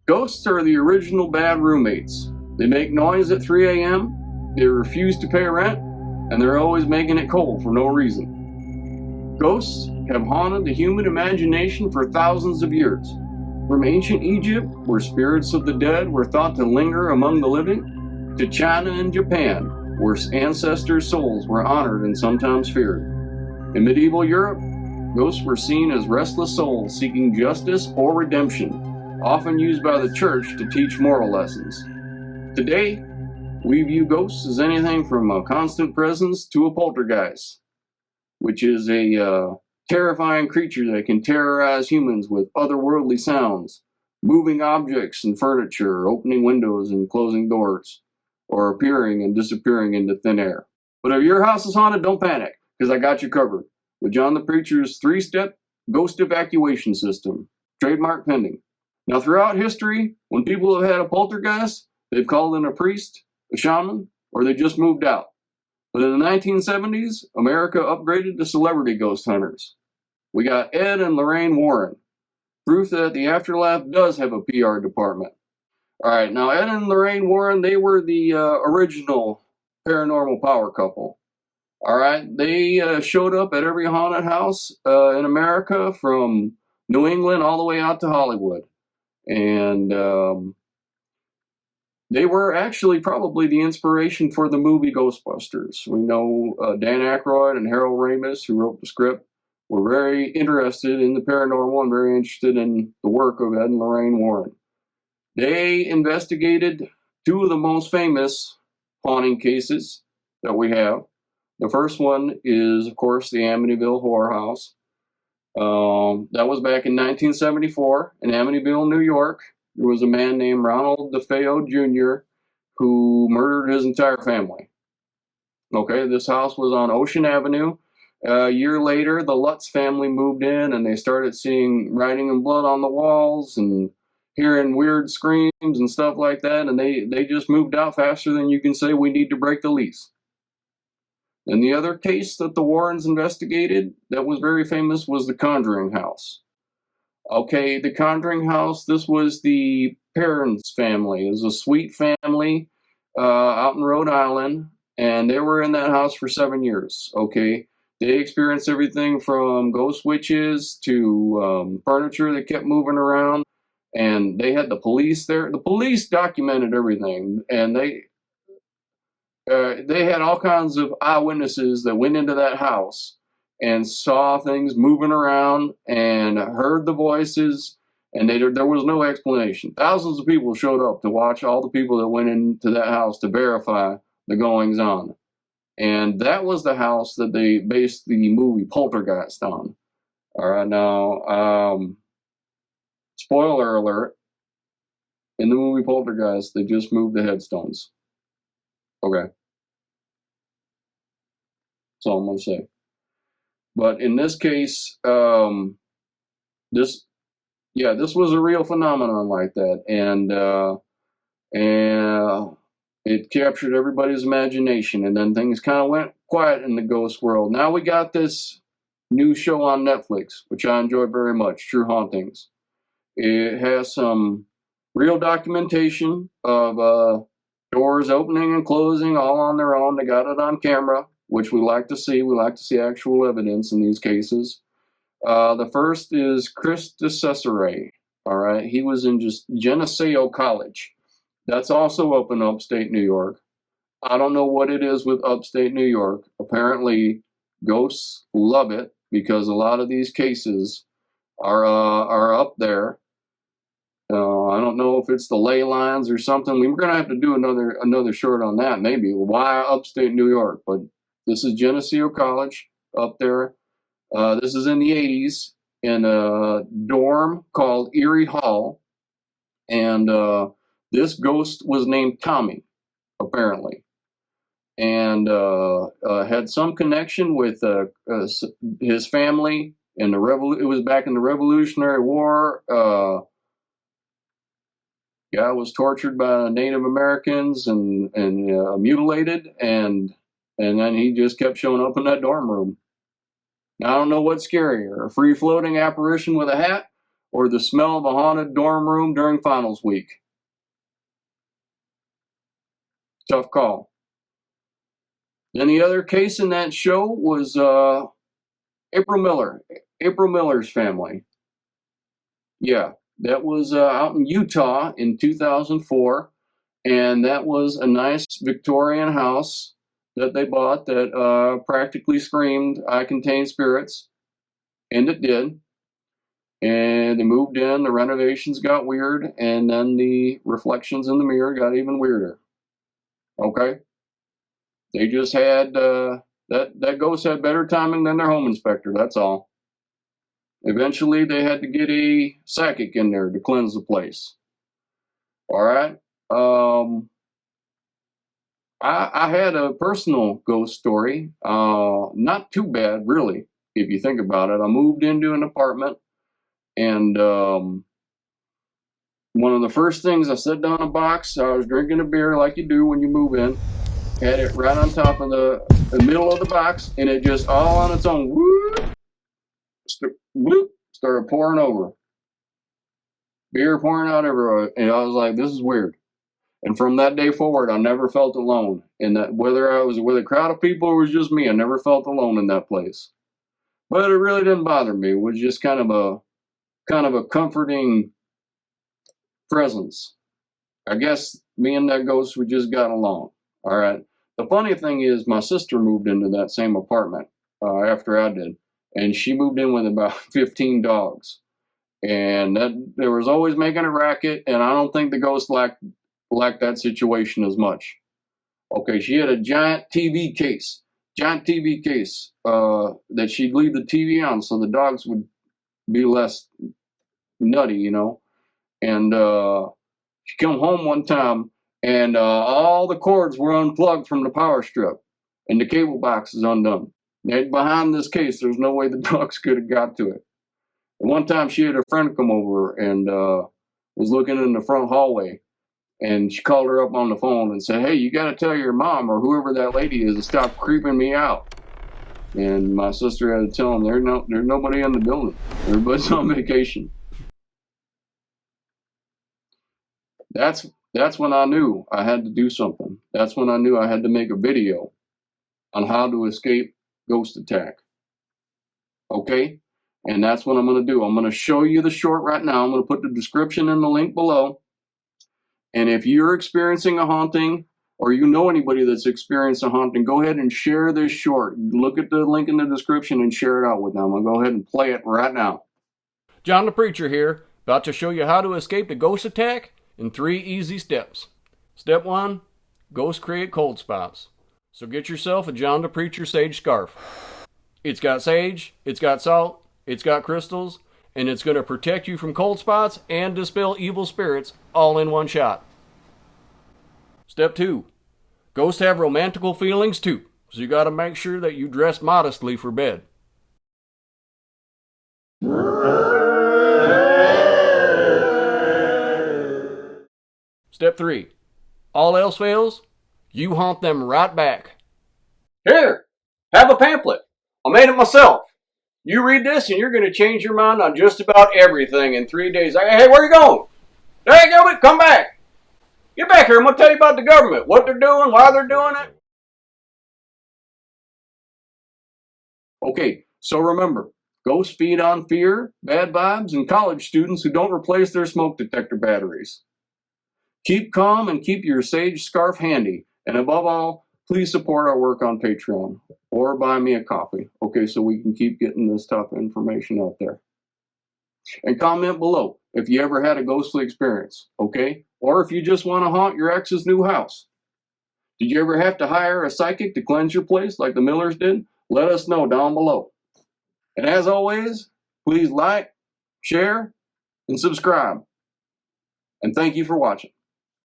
Ghosts are the original bad roommates. They make noise at 3 a.m., they refuse to pay rent, and they're always making it cold for no reason. Ghosts have haunted the human imagination for thousands of years. From ancient Egypt, where spirits of the dead were thought to linger among the living, to China and Japan, where ancestors' souls were honored and sometimes feared. In medieval Europe, ghosts were seen as restless souls seeking justice or redemption, often used by the church to teach moral lessons. Today, we view ghosts as anything from a constant presence to a poltergeist, which is a terrifying creature that can terrorize humans with otherworldly sounds, moving objects and furniture, opening windows and closing doors, or appearing and disappearing into thin air. But if your house is haunted, don't panic, because I got you covered with John the Preacher's 3-step ghost evacuation system, trademark pending. Now, throughout history, when people have had a poltergeist, they've called in a priest, a shaman, or they just moved out. But in the 1970s, America upgraded to celebrity ghost hunters. We got Ed and Lorraine Warren, proof that the afterlife does have a PR department. All right, now Ed and Lorraine Warren, they were the original paranormal power couple. All right, they showed up at every haunted house in America, from New England all the way out to Hollywood. And they were actually probably the inspiration for the movie Ghostbusters. We know Dan Aykroyd and Harold Ramis, who wrote the script, were very interested in the paranormal and very interested in the work of Ed and Lorraine Warren. They investigated two of the most famous haunting cases that we have. The first one is, of course, the Amityville Horror House. That was back in 1974 in Amityville, New York. There was a man named Ronald DeFeo Jr. who murdered his entire family. Okay, this house was on Ocean Avenue. A year later, the Lutz family moved in, and they started seeing writing and blood on the walls and hearing weird screams and stuff like that, and they just moved out faster than you can say we need to break the lease. And the other case that the Warrens investigated that was very famous was the Conjuring House. Okay, the Conjuring House, this was the parents' family. It was a sweet family out in Rhode Island, and they were in that house for 7 years, okay? They experienced everything from ghost witches to furniture that kept moving around, and they had the police there. The police documented everything, and they had all kinds of eyewitnesses that went into that house and saw things moving around and heard the voices, and there was no explanation. Thousands of people showed up to watch all the people that went into that house to verify the goings-on. And that was the house that they based the movie Poltergeist on. All right, now, spoiler alert, in the movie Poltergeist, they just moved the headstones. Okay. That's all I'm going to say. But in this case, this was a real phenomenon like that. And it captured everybody's imagination, and then things kind of went quiet in the ghost world. Now we got this new show on Netflix, which I enjoy very much, True Hauntings. It has some real documentation of doors opening and closing all on their own. They got it on camera, which we like to see. We like to see actual evidence in these cases. The first is Chris DeCesare. All right, he was in just Geneseo College. That's also up in upstate New York. I don't know what it is with upstate New York. Apparently, ghosts love it because a lot of these cases are up there. I don't know if it's the ley lines or something. We're going to have to do another short on that, maybe. Why upstate New York? But this is Geneseo College up there. This is in the 80s in a dorm called Erie Hall. And this ghost was named Tommy, apparently. And had some connection with his family. In it was back in the Revolutionary War. Guy was tortured by Native Americans and mutilated, and then he just kept showing up in that dorm room. Now, I don't know what's scarier, a free-floating apparition with a hat or the smell of a haunted dorm room during finals week? Tough call. Then the other case in that show was April Miller. April Miller's family. Yeah, that was out in Utah in 2004. And that was a nice Victorian house that they bought that practically screamed, "I contain spirits." And it did. And they moved in, the renovations got weird, and then the reflections in the mirror got even weirder. Okay? They just had, that ghost had better timing than their home inspector, that's all. Eventually, they had to get a psychic in there to cleanse the place. All right? I had a personal ghost story. Not too bad, really, if you think about it. I moved into an apartment, and one of the first things I set down a box, I was drinking a beer like you do when you move in, had it right on top of the middle of the box, and it just all on its own, whoop, started pouring over. Beer pouring out everywhere, and I was like, this is weird. And from that day forward, I never felt alone. And that whether I was with a crowd of people or it was just me, I never felt alone in that place. But it really didn't bother me. It was just kind of a comforting presence. I guess me and that ghost, we just got along. All right. The funny thing is, my sister moved into that same apartment after I did, and she moved in with about 15 dogs. And that there was always making a racket, and I don't think the ghost liked that situation as much. Okay, she had a giant TV case that she'd leave the TV on so the dogs would be less nutty, you know. And she come home one time, and all the cords were unplugged from the power strip, and the cable box is undone. And behind this case, there's no way the dogs could have got to it. And one time she had a friend come over and was looking in the front hallway, and she called her up on the phone and said, "Hey, you got to tell your mom or whoever that lady is to stop creeping me out." And my sister had to tell them, there's nobody in the building. Everybody's on vacation. That's when I knew I had to do something. That's when I knew I had to make a video on how to escape ghost attack. Okay? And that's what I'm going to do. I'm going to show you the short right now. I'm going to put the description in the link below. And if you're experiencing a haunting, or you know anybody that's experienced a haunting, go ahead and share this short. Look at the link in the description and share it out with them. I'll go ahead and play it right now. John the Preacher here, about to show you how to escape the ghost attack in 3 easy steps. Step 1, ghosts create cold spots. So get yourself a John the Preacher sage scarf. It's got sage, it's got salt, it's got crystals, and it's going to protect you from cold spots and dispel evil spirits all in one shot. Step 2. Ghosts have romantical feelings too, so you got to make sure that you dress modestly for bed. Step 3. All else fails, you haunt them right back. Here, have a pamphlet. I made it myself. You read this and you're going to change your mind on just about everything in 3 days. Hey, where you going? Hey, Gilbert, come back. Get back here. I'm going to tell you about the government, what they're doing, why they're doing it. Okay, so remember, ghosts feed on fear, bad vibes, and college students who don't replace their smoke detector batteries. Keep calm and keep your sage scarf handy. And above all, please support our work on Patreon or buy me a coffee, okay, so we can keep getting this tough information out there. And comment below if you ever had a ghostly experience, okay? Or if you just want to haunt your ex's new house. Did you ever have to hire a psychic to cleanse your place like the Millers did? Let us know down below. And as always, please like, share, and subscribe. And thank you for watching.